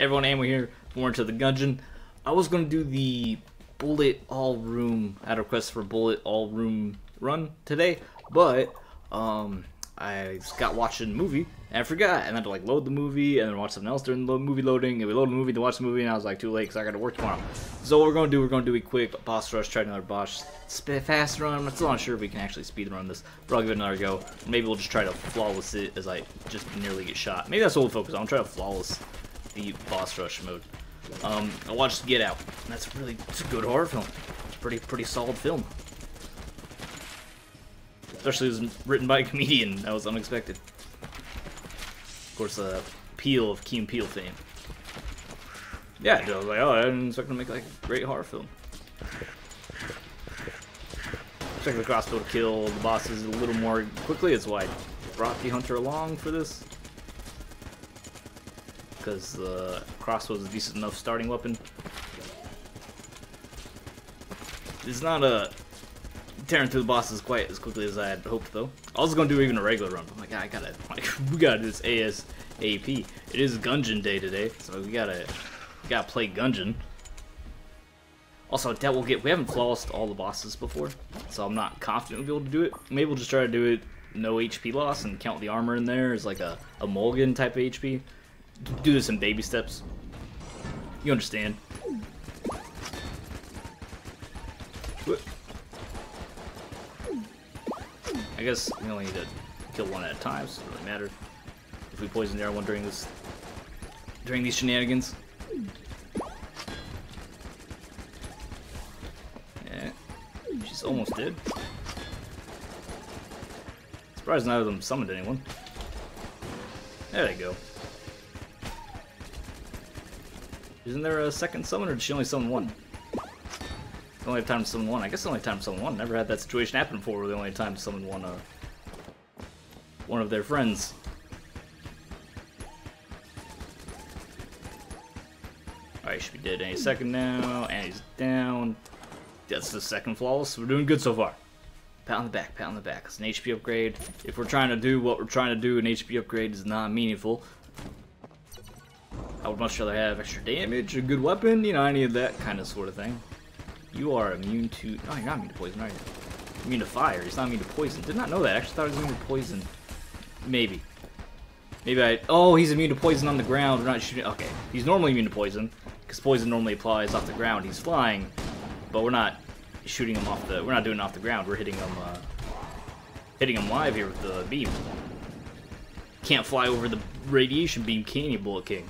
Everyone, Ammo here. More into the Gungeon. I was gonna do the bullet all room, had a request for bullet all room run today, but I got watching a movie and I forgot, and I had to like load the movie and then watch something else during the movie loading, and we loaded the movie to watch the movie, and I was like too late because I got to work tomorrow. So what we're gonna do a quick boss rush, try another boss fast run. I'm still not sure if we can actually speed run this, but I'll give it another go. Maybe we'll just try to flawless it as I just nearly get shot. Maybe that's what we'll focus on. I'll try to flawless the boss rush mode. I watched Get Out, and it's a good horror film. It's a pretty solid film. Especially it was written by a comedian. That was unexpected. Of course, Peele of Key and Peele fame. Yeah, I was like, oh, I didn't expect to make like a great horror film. Check the crossbow to kill the bosses a little more quickly. That's why I brought the hunter along for this, because the crossbow is a decent enough starting weapon. It's not tearing through the bosses quite as quickly as I had hoped, though. I was gonna do even a regular run. I'm like, we gotta do this ASAP. It is Gungeon day today, so we gotta play Gungeon. Also, we haven't flawlessed all the bosses before, so I'm not confident we'll be able to do it. Maybe we'll just try to do it no HP loss and count the armor in there as like a mulligan type of HP. Do this in baby steps. You understand. I guess we only need to kill one at a time, so it doesn't really matter if we poison the R1 during these shenanigans. Yeah, she's almost dead. Surprised none of them summoned anyone. There they go. Isn't there a second summon, or did she only summon one? They only have time to summon one. I guess they only have time to summon one. Never had that situation happen before where they only had time to summon one of their friends. Alright, should be dead any second now, and he's down. That's the second flawless. We're doing good so far. Pat on the back, pat on the back. It's an HP upgrade. If we're trying to do what we're trying to do, an HP upgrade is not meaningful. I would much rather have extra damage, a good weapon, you know, any of that kind of sort of thing. You are immune to... No, you're not immune to poison, are you? Immune to fire. He's not immune to poison. Did not know that. I actually thought he was immune to poison. Maybe. Oh, he's immune to poison on the ground. We're not shooting... Okay. He's normally immune to poison, because poison normally applies off the ground. He's flying, but we're not shooting him off the... We're not doing it off the ground. We're hitting him live here with the beam. Can't fly over the radiation beam, can you, Bullet King?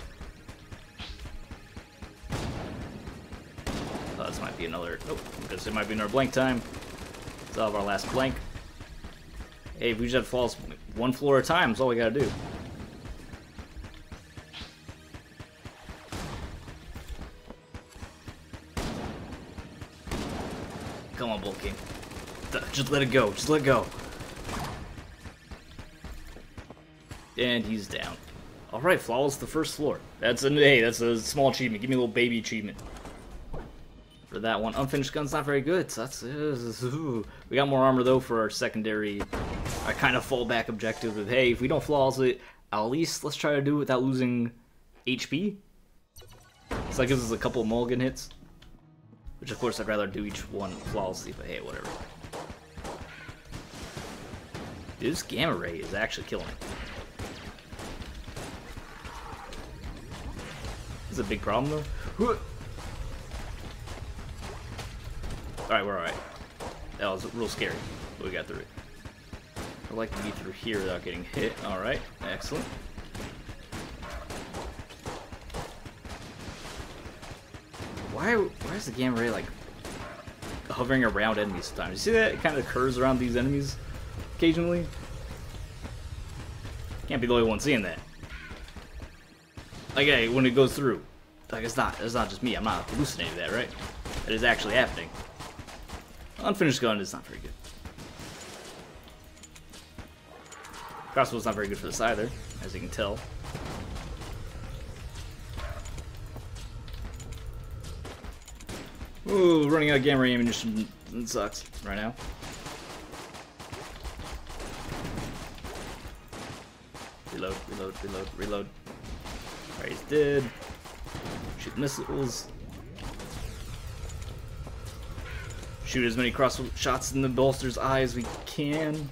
This might be another... Nope, because it might be another blank time. Let's have our last blank. Hey, if we just have falls one floor at a time, that's all we gotta do. Come on, Bullet King. Just let it go. Just let go. And he's down. Alright, flawless the first floor. That's a small achievement. Give me a little baby achievement for that one. Unfinished gun's not very good, so that's... We got more armor, though, for our secondary... Our kind of fallback objective of, hey, if we don't flawless it, at least let's try to do it without losing HP. So that gives us a couple of mulligan hits. Which, of course, I'd rather do each one flawlessly, but hey, whatever. Dude, this gamma ray is actually killing it. This is a big problem, though. Alright, we're alright. That was real scary, but we got through it. I'd like to be through here without getting hit. Alright, excellent. Why is the gamma ray, like, hovering around enemies sometimes? You see that? It kind of curves around these enemies occasionally. Can't be the only one seeing that. Like, hey, when it goes through. Like, it's not just me. I'm not hallucinating that, right? It is actually happening. Unfinished gun is not very good. Crossbow's not very good for this either, as you can tell. Ooh, running out of gamma ray ammunition sucks right now. Reload, reload, reload, reload. Alright, he's dead. Shoot missiles. Shoot as many cross shots in the bolster's eye as we can.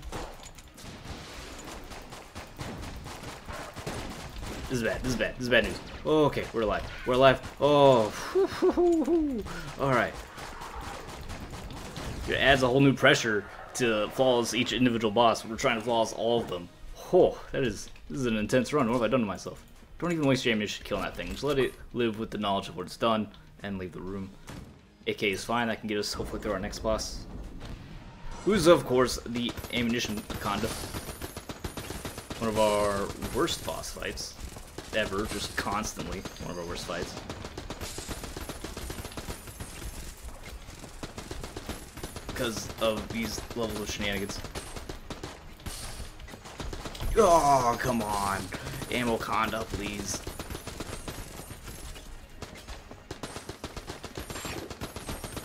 This is bad. This is bad. This is bad news. Oh, okay, we're alive. We're alive. Oh, alright. It adds a whole new pressure to flawless each individual boss. We're trying to flawless all of them. Oh, this is an intense run. What have I done to myself? Don't even waste your ammunition killing that thing. Just let it live with the knowledge of what it's done and leave the room. AK is fine. That can get us hopefully through our next boss. Who's, of course, the ammunition conda. One of our worst boss fights ever. Just constantly. One of our worst fights. Because of these levels of shenanigans. Oh, come on. Ammo conda, please.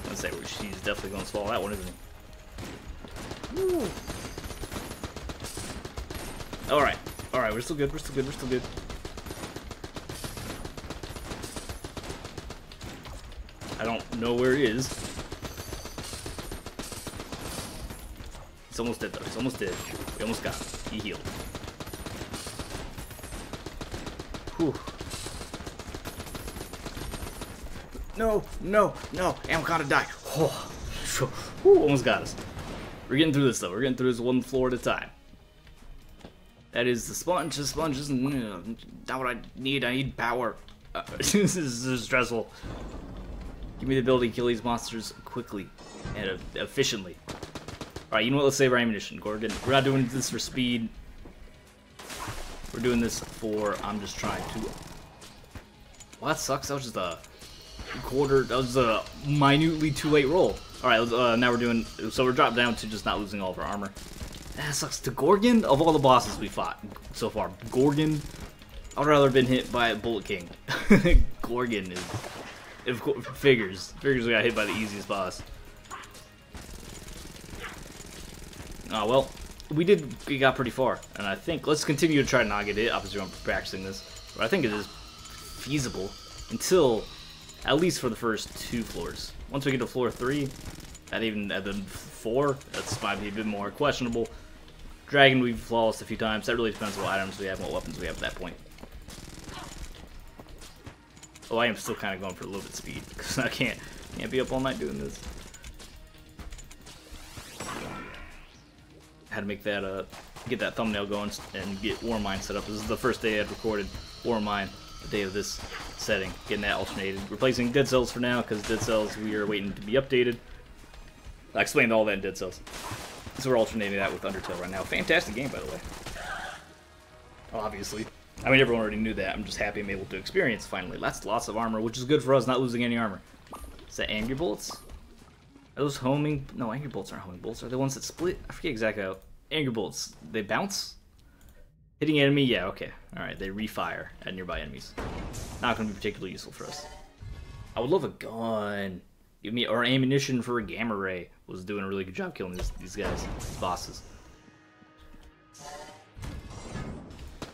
Let's say she's definitely going to swallow that one, isn't he? Alright. Alright, we're still good. We're still good. We're still good. I don't know where he is. He's almost dead, though. He's almost dead. We almost got him. He healed. Whew. No, no, no. Amicon die. Oh. Whew, almost got us. We're getting through this, though. We're getting through this one floor at a time. That is the sponge. The sponge isn't not what I need. I need power. This is stressful. Give me the ability to kill these monsters quickly and efficiently. Alright, you know what? Let's save our ammunition, Gorgon. We're not doing this for speed. We're doing this for... I'm just trying to... Well, that sucks. That was just a quarter... That was a minutely too late roll. Alright, now we're doing... So we're dropped down to just not losing all of our armor. That sucks. To Gorgon, of all the bosses we fought so far, Gorgon... I'd rather have been hit by a Bullet King. Gorgon is... It figures we got hit by the easiest boss. Oh, well, we got pretty far, and I think, let's continue to try to not get hit. Obviously, I'm practicing this, but I think it is feasible until, at least for the first 2 floors. Once we get to floor 3, and even at the 4, that's might be a bit more questionable. Dragon, we've flawless a few times. That really depends on what items we have and what weapons we have at that point. Oh, I am still kind of going for a little bit of speed, because I can't be up all night doing this. Had to make that, get that thumbnail going and get Warmind set up. This is the first day I've recorded Warmind, the day of this setting, getting that alternated. Replacing Dead Cells for now, because Dead Cells, we are waiting to be updated. I explained all that in Dead Cells. So we're alternating that with Undertale right now. Fantastic game, by the way. Obviously. I mean, everyone already knew that. I'm just happy I'm able to experience finally. That's lots of armor, which is good for us, not losing any armor. Is that Angry Bolts? Are those homing? No, Angry Bolts aren't homing bolts. Are they ones that split? I forget exactly how. Angry Bolts, they bounce? Hitting enemy? Yeah, okay. Alright, they refire at nearby enemies. Not going to be particularly useful for us. I would love a gun. Give me, or ammunition for a gamma ray. Was doing a really good job killing these guys, these bosses.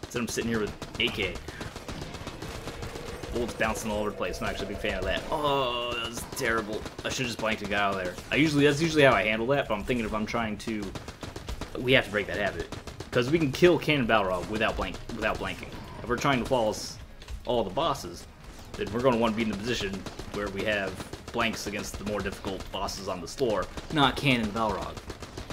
Instead I'm sitting here with AK. Bullets bouncing all over the place. I'm not actually a big fan of that. Oh, that was terrible. I should just blanked a guy out of there. That's usually how I handle that, but I'm thinking if I'm trying to... We have to break that habit. Because we can kill Cannon Balrog without blanking. If we're trying to flawless all the bosses, then we're going to want to be in the position where we have blanks against the more difficult bosses on the floor, not Cannon Balrog.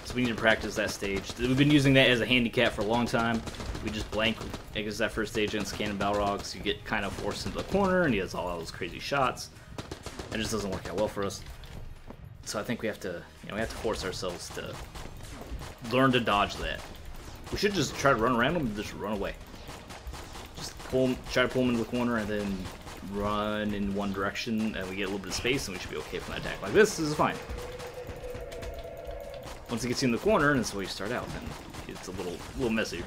So we need to practice that stage. We've been using that as a handicap for a long time. We just blank against that first stage against Cannon Balrog, so you get kind of forced into a corner, and he has all those crazy shots. It just doesn't work out well for us. So I think we have to, we have to force ourselves to learn to dodge that. We should just try to run around him and just run away. Just try to pull him into the corner and then run in one direction, and we get a little bit of space, and we should be okay from that attack. Like this is fine. Once it gets you in the corner, and that's the way you start out, then it's a little messy.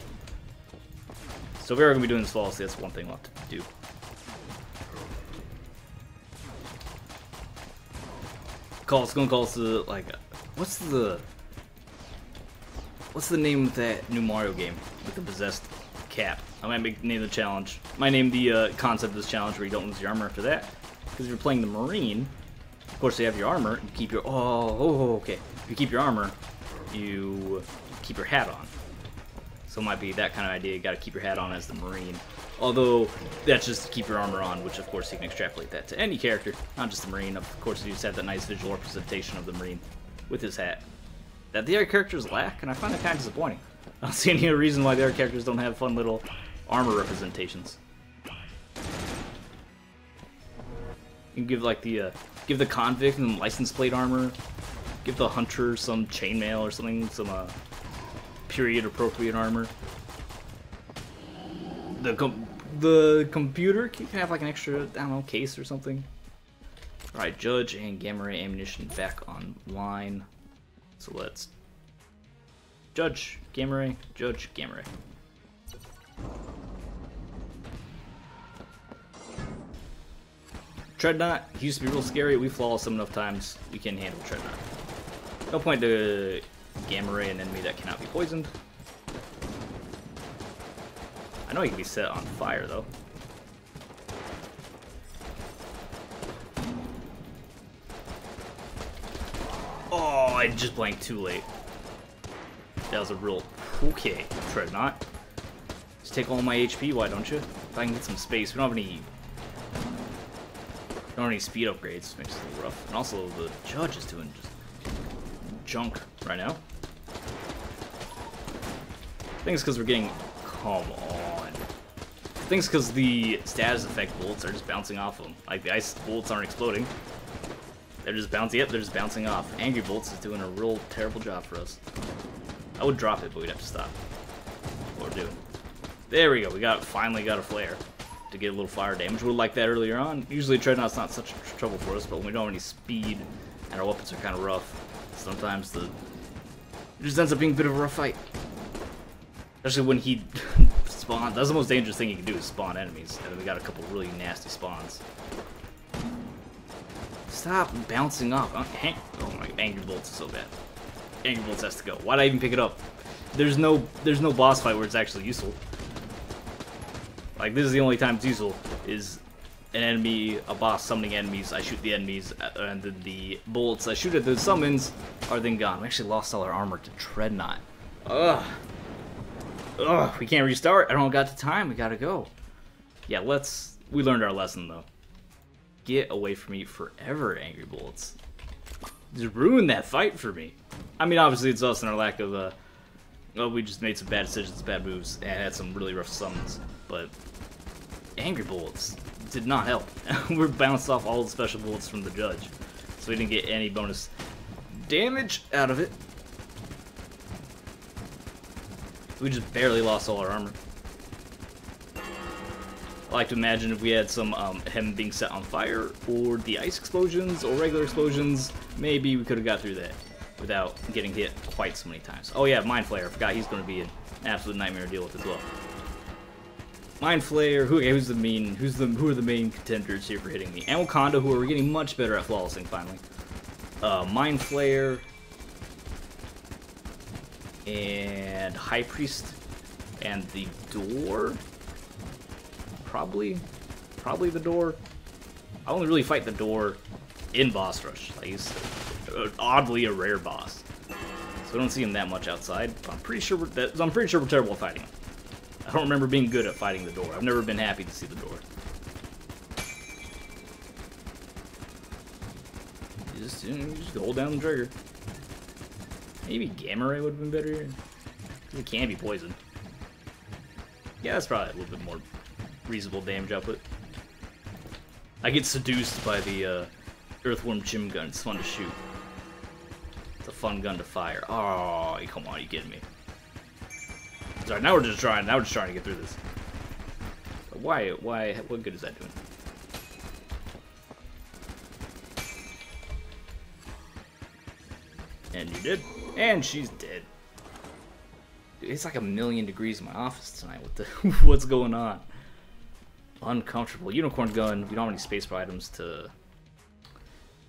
So if we're going to be doing this flawlessly, that's one thing we'll have to do. It's going to call us the, like, what's the name of that new Mario game with the possessed cat? I might name the challenge. I might name the concept of this challenge where you don't lose your armor after that. Because if you're playing the Marine, of course you have your armor, you keep your... okay. If you keep your armor, you keep your hat on. So it might be that kind of idea, you gotta keep your hat on as the Marine. Although, that's just to keep your armor on, which of course you can extrapolate that to any character, not just the Marine. Of course you just have that nice visual representation of the Marine with his hat. That the other characters lack, and I find that kind of disappointing. I don't see any reason why the other characters don't have fun little armor representations. You can give like give the convict some license plate armor, give the hunter some chainmail or something, some period appropriate armor. The computer can have like an extra, I don't know, case or something. Alright, Judge and Gamma Ray ammunition back online. So let's Judge, Gamma Ray, Judge, Gamma Ray. Treadnought, he used to be real scary. We flawless him enough times. We can handle Treadnought. No point to Gamma Ray an enemy that cannot be poisoned. I know he can be set on fire though. Oh, I just blanked too late. That was a real... Okay, Treadnought. Just take all my HP, why don't you? If I can get some space. We don't have any... don't have any speed upgrades. Makes it a little rough. And also, the Judge is doing just junk right now. I think it's because we're getting... Come on. I think it's because the status effect bullets are just bouncing off them. Like, the ice bullets aren't exploding. They're just bouncing. Yep, they're just bouncing off. Angry Bolts is doing a real terrible job for us. I would drop it, but we'd have to stop what we're doing. There we go. We finally got a flare to get a little fire damage. We would like that earlier on. Usually Treadnought's not such trouble for us, but when we don't have any speed and our weapons are kind of rough, sometimes it just ends up being a bit of a rough fight. Especially when he spawns. That's the most dangerous thing he can do is spawn enemies. And then we got a couple really nasty spawns. Stop bouncing off. Oh my, Angry Bolts is so bad. Angry Bolts has to go. Why'd I even pick it up? There's no boss fight where it's actually useful. Like, this is the only time it's useful, is an enemy, a boss summoning enemies, I shoot the enemies, and then the bullets I shoot at the summons are then gone. We actually lost all our armor to Treadnought. Ugh. Ugh, we can't restart. I don't got the time. We gotta go. Yeah, we learned our lesson, though. Get away from me forever, Angry Bullets. Just ruined that fight for me. I mean, obviously it's us and our lack of, we just made some bad decisions, bad moves, and had some really rough summons. But Angry Bullets did not help. We bounced off all the special bullets from the Judge, so we didn't get any bonus damage out of it. We just barely lost all our armor. I like to imagine if we had some him being set on fire, or the ice explosions, or regular explosions, maybe we could have got through that without getting hit quite so many times. Oh yeah, Mind Flayer. I forgot he's going to be an absolute nightmare to deal with as well. Mind Flayer. Who are the main contenders here for hitting me? And Wakanda, who are getting much better at flawlessing finally. Mind Flayer and High Priest and the Door. Probably the Door. I only really fight the Door in boss rush. Like, he's oddly a rare boss, so I don't see him that much outside. But I'm pretty sure we're terrible at fighting him. I don't remember being good at fighting the Door. I've never been happy to see the Door. Just hold down the trigger. Maybe Gamma Ray would have been better here. It can be poisoned. Yeah, that's probably a little bit more reasonable damage output. I get seduced by the Earthworm Gym Gun. It's fun to shoot. It's a fun gun to fire. Oh, come on, you kidding me? Sorry, now we're just trying to get through this. Why? What good is that doing? And you did. And she's dead. Dude, it's like 1,000,000 degrees in my office tonight. What the? What's going on? Uncomfortable. Unicorn gun. We don't have any space bar items to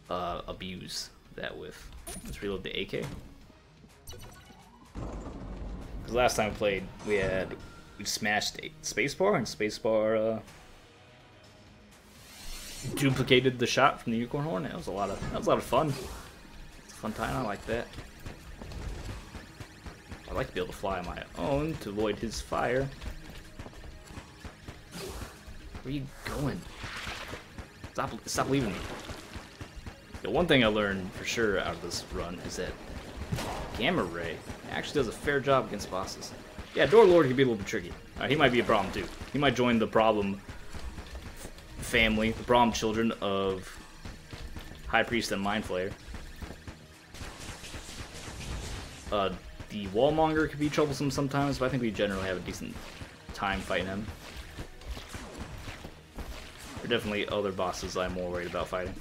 abuse that with. Let's reload the AK. Because last time we played, we had We smashed spacebar, and spacebar duplicated the shot from the unicorn horn. That was a lot of fun. It's a fun time. I like that. I like to be able to fly on my own to avoid his fire. Where are you going? Stop leaving me. The one thing I learned for sure out of this run is that Gamma Ray actually does a fair job against bosses. Yeah, Door Lord can be a little bit tricky. He might be a problem too. He might join the problem family, the problem children of High Priest and Mind Flayer. The Wallmonger can be troublesome sometimes, but I think we generally have a decent time fighting him. There are definitely other bosses I'm more worried about fighting.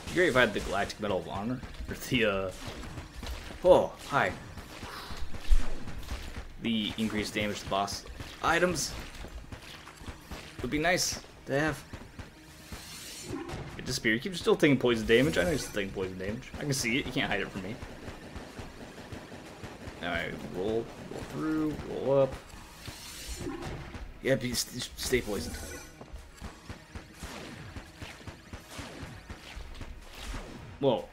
It'd be great if I had the Galactic Medal of Honor, or the, oh, hi. The increased damage to boss items would be nice to have. It disappeared. You keep still taking poison damage. I know you're still taking poison damage. I can see it. You can't hide it from me. Alright, roll through, roll up. Yeah, please stay poisoned. Well,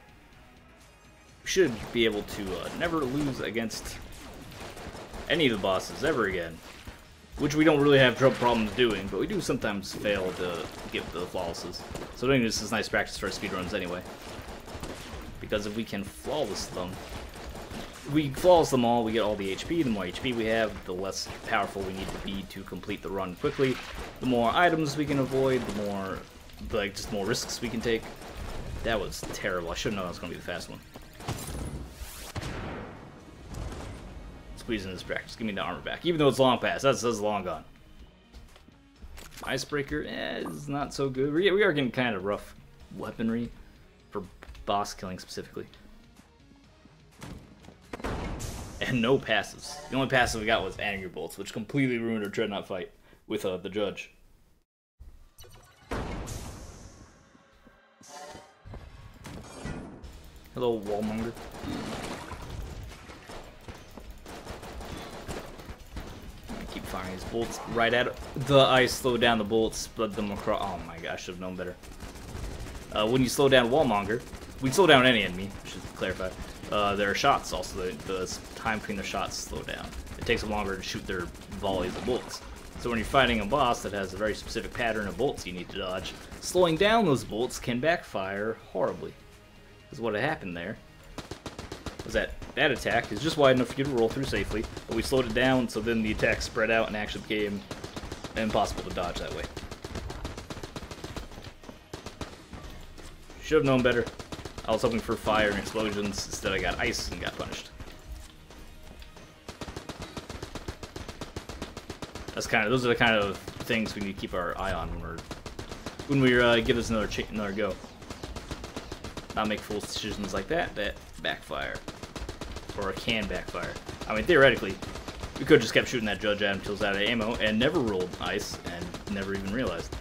we should be able to never lose against any of the bosses ever again. Which we don't really have problems doing, but we do sometimes fail to get the flawlesses. So doing this is nice practice for our speedruns anyway. Because if we can flawless them, if we flawless them all, we get all the HP. The more HP we have, the less powerful we need to be to complete the run quickly. The more items we can avoid, the more, like, just more risks we can take. That was terrible. I should have known that was going to be the fast one. Squeeze in this practice. Give me the armor back. Even though it's long past. That's long gone. Icebreaker is not so good. We are getting kind of rough weaponry for boss killing specifically. And no passives. The only passive we got was Anger Bolts, which completely ruined our Dreadnought fight with the Judge. Hello, Wallmonger. Keep firing these bolts right at it. The ice slowed down the bolts, split them across. Oh my gosh, I should have known better. When you slow down Wallmonger, we slow down any enemy, I should clarify. There are shots also. The time between the shots slow down. It takes them longer to shoot their volleys of bolts. So when you're fighting a boss that has a very specific pattern of bolts you need to dodge, slowing down those bolts can backfire horribly. Because what had happened there was that attack is just wide enough for you to roll through safely, but we slowed it down so then the attack spread out and actually became impossible to dodge that way. Should have known better. I was hoping for fire and explosions, instead I got ice and got punished. Those are the kind of things we need to keep our eye on when we give this another go. Not make foolish decisions like that backfire. Or can backfire. I mean, theoretically, we could have just kept shooting that Judge at him until he's out of ammo and never rolled ice and never even realized.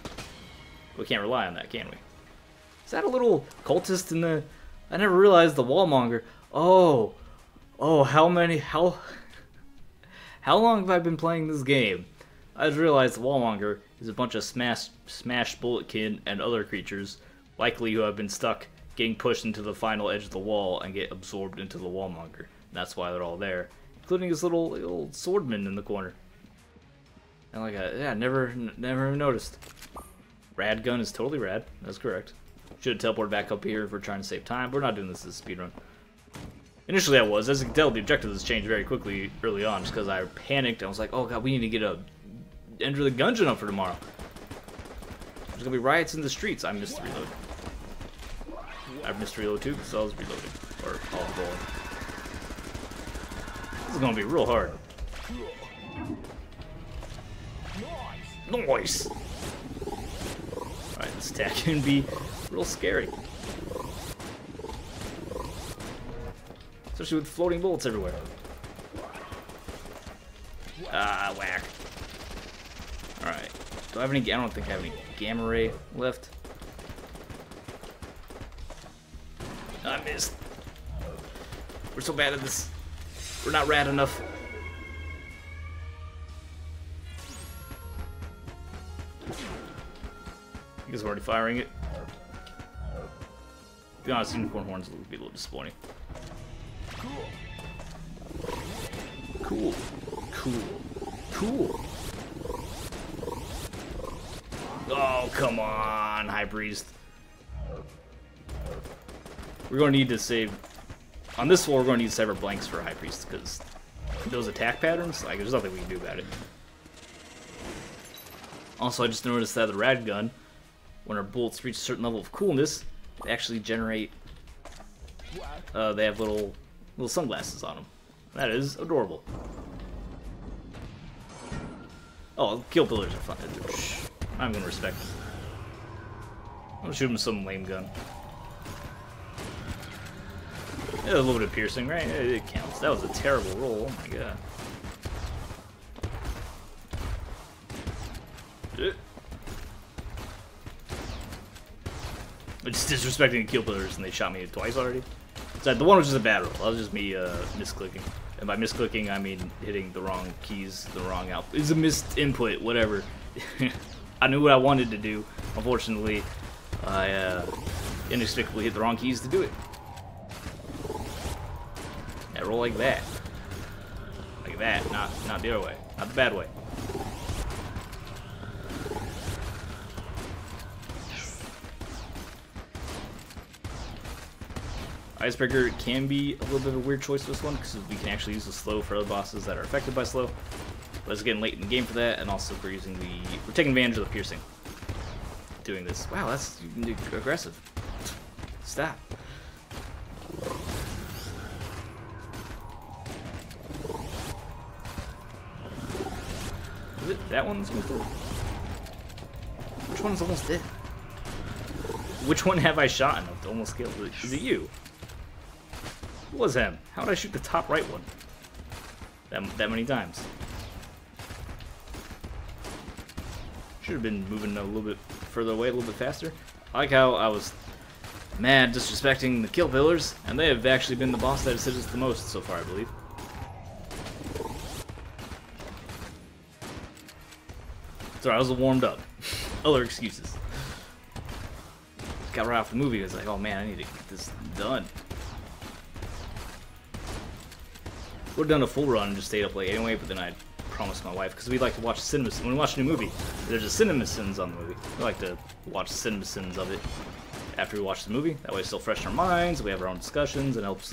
We can't rely on that, can we? Is that a little cultist in the... I never realized the Wallmonger. Oh, how long have I been playing this game? I just realized the Wallmonger is a bunch of smashed Bulletkin and other creatures, likely who have been stuck getting pushed into the final edge of the wall and get absorbed into the Wallmonger. That's why they're all there, including his little swordman in the corner. And never even noticed. Rad gun is totally rad. That's correct. Should have teleported back up here if we're trying to save time. We're not doing this as a speedrun. Initially I was. As you can tell, the objective has changed very quickly early on, just because I panicked. I was like, oh god, we need to get enter the Gungeon up for tomorrow. There's gonna be riots in the streets. I missed the reload. I missed reload too, because I was reloading. Or all going. This is gonna be real hard. Nice! Alright, this attack can be real scary. Especially with floating bullets everywhere. Ah, whack. Alright. Do I have any... I don't think I have any Gamma Ray left. I missed. We're so bad at this. We're not rad enough. You guys are already firing it. To be honest, unicorn horns would be a little disappointing. Cool. Oh, come on, High Priest. We're going to need to save... On this floor, we're going to need to save our blanks for High Priest, because those attack patterns, like, there's nothing we can do about it. Also, I just noticed that the rad gun, when our bullets reach a certain level of coolness, they actually generate... they have little sunglasses on them. That is adorable. Oh, kill pillars are fun. I'm gonna respect them. I'm gonna shoot him with some lame gun. Yeah, a little bit of piercing, right? It counts. That was a terrible roll. Oh my god. I'm just disrespecting the kill pillars and they shot me twice already. So the one was just a bad roll. That was just me misclicking. And by misclicking, I mean hitting the wrong keys, the wrong output. It's a missed input, whatever. I knew what I wanted to do. Unfortunately, I inexplicably hit the wrong keys to do it. I roll like that. Like that, not the other way. Not the bad way. Icebreaker can be a little bit of a weird choice for this one, because we can actually use the slow for other bosses that are affected by slow. But it's getting late in the game for that, and also we're taking advantage of the piercing. Doing this. Wow, that's aggressive. Stop. Is it that one that's going through? Which one is almost dead? Which one have I shot enough to almost kill? Is it you? Who was him? How did I shoot the top right one? That many times. Should have been moving a little bit further away, a little bit faster. I like how I was mad disrespecting the kill pillars, and they have actually been the boss that has hit us the most so far, I believe. Sorry, I was warmed up. Other excuses. Got right off the movie, I was like, oh man, I need to get this done. Would have done a full run and just stayed up late anyway, but then I promised my wife, because we like to watch cinema. When we watch a new movie, there's a cinema sins on the movie. We like to watch cinema sins of it after we watch the movie. That way it's still fresh in our minds, we have our own discussions, and helps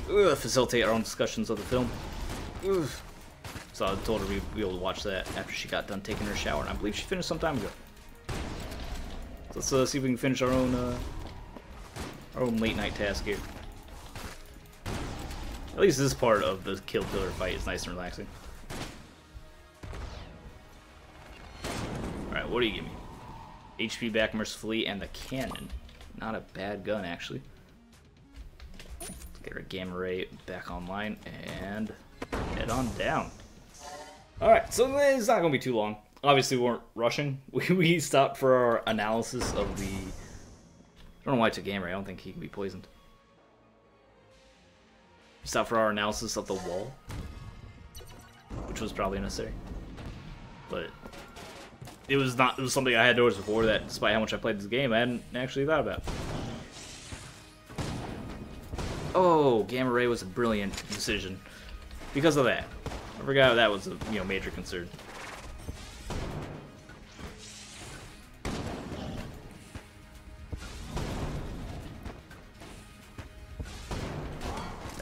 facilitate our own discussions of the film. So I told her we'd be able to watch that after she got done taking her shower, and I believe she finished some time ago. So let's see if we can finish our own late night task here. At least this part of the kill pillar fight is nice and relaxing. Alright, what do you give me? HP back mercifully and the cannon. Not a bad gun, actually. Let's get our gamma ray back online and head on down. Alright, so it's not going to be too long. Obviously, we weren't rushing. We stopped for our analysis of the... I don't know why I took gamma ray. I don't think he can be poisoned. Stop for our analysis of the wall, which was probably necessary, but it was something I had noticed before that, despite how much I played this game, I hadn't actually thought about. Oh, gamma ray was a brilliant decision because of that. I forgot that was a major concern.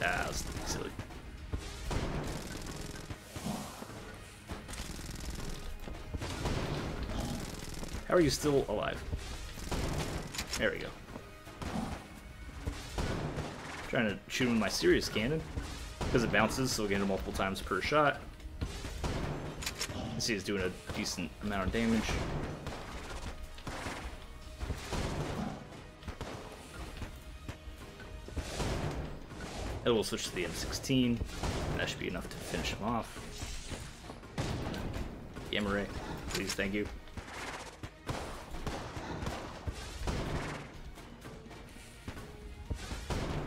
Ah, that's silly. How are you still alive? There we go. Trying to shoot him with my serious cannon because it bounces, so we get it multiple times per shot. You see, it's doing a decent amount of damage. And we'll switch to the M16, and that should be enough to finish him off. Gamma ray, please, thank you.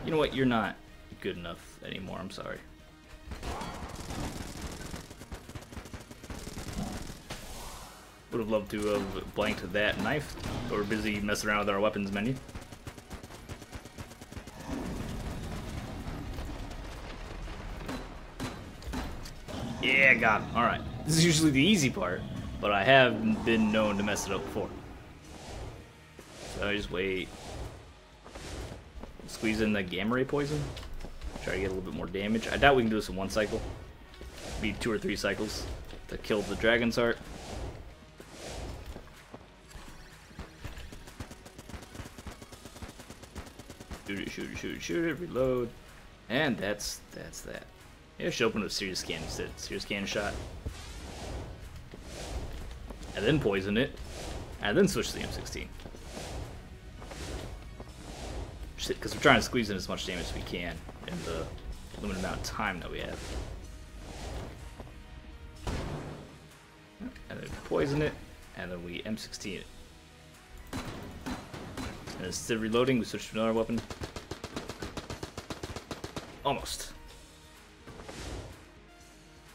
You know what, you're not good enough anymore. I'm sorry. Would have loved to have blanked that knife, but we're busy messing around with our weapons menu. Yeah, got him. Alright. This is usually the easy part, but I have been known to mess it up before. So I just wait. Squeeze in the gamma ray poison. Try to get a little bit more damage. I doubt we can do this in one cycle. Be 2 or 3 cycles to kill the dragon's heart. Shoot it, shoot it, shoot it, shoot it, reload. And that's that. Maybe I should open with serious scan instead. Serious scan shot. And then poison it. And then switch to the M16. Because we're trying to squeeze in as much damage as we can in the limited amount of time that we have. And then poison it, and then we M16 it. And instead of reloading, we switch to another weapon. Almost.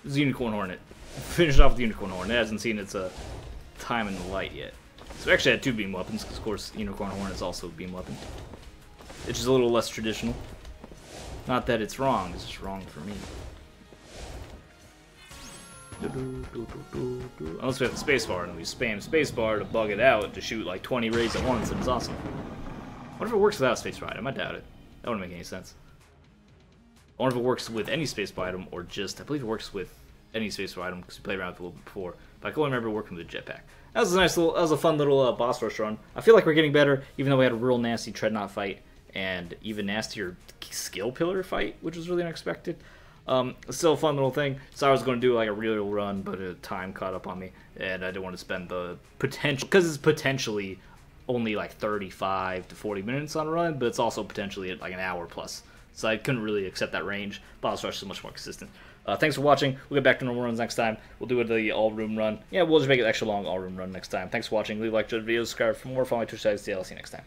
This is Unicorn Hornet. Finish off with the Unicorn Hornet. It hasn't seen its time in the light yet. So we actually had 2 beam weapons, because of course Unicorn Hornet is also a beam weapon. It's just a little less traditional. Not that it's wrong, it's just wrong for me. Unless we have the spacebar and we spam spacebar to bug it out to shoot like 20 rays at once, and it's awesome. What if it works without a spacebar item? I doubt it. That wouldn't make any sense. I wonder if it works with any spacebar item or just, I believe it works with any spacebar item because we played around with it a little bit before. But I can only remember working with a jetpack. That was a nice little, that was a fun little boss rush run. I feel like we're getting better, even though we had a real nasty Treadnought fight and even nastier skill pillar fight, which was really unexpected. Still a fun little thing. So I was going to do like a real run, but time caught up on me, and I didn't want to spend the potential, because it's potentially only like 35 to 40 minutes on a run, but it's also potentially like an hour plus. So I couldn't really accept that range. Boss Rush is much more consistent. Thanks for watching. We'll get back to normal runs next time. We'll do the all-room run. Yeah, we'll just make it extra long all-room run next time. Thanks for watching. Leave a like to the video, subscribe for more. Follow my Twitch site. See you. I'll see you next time.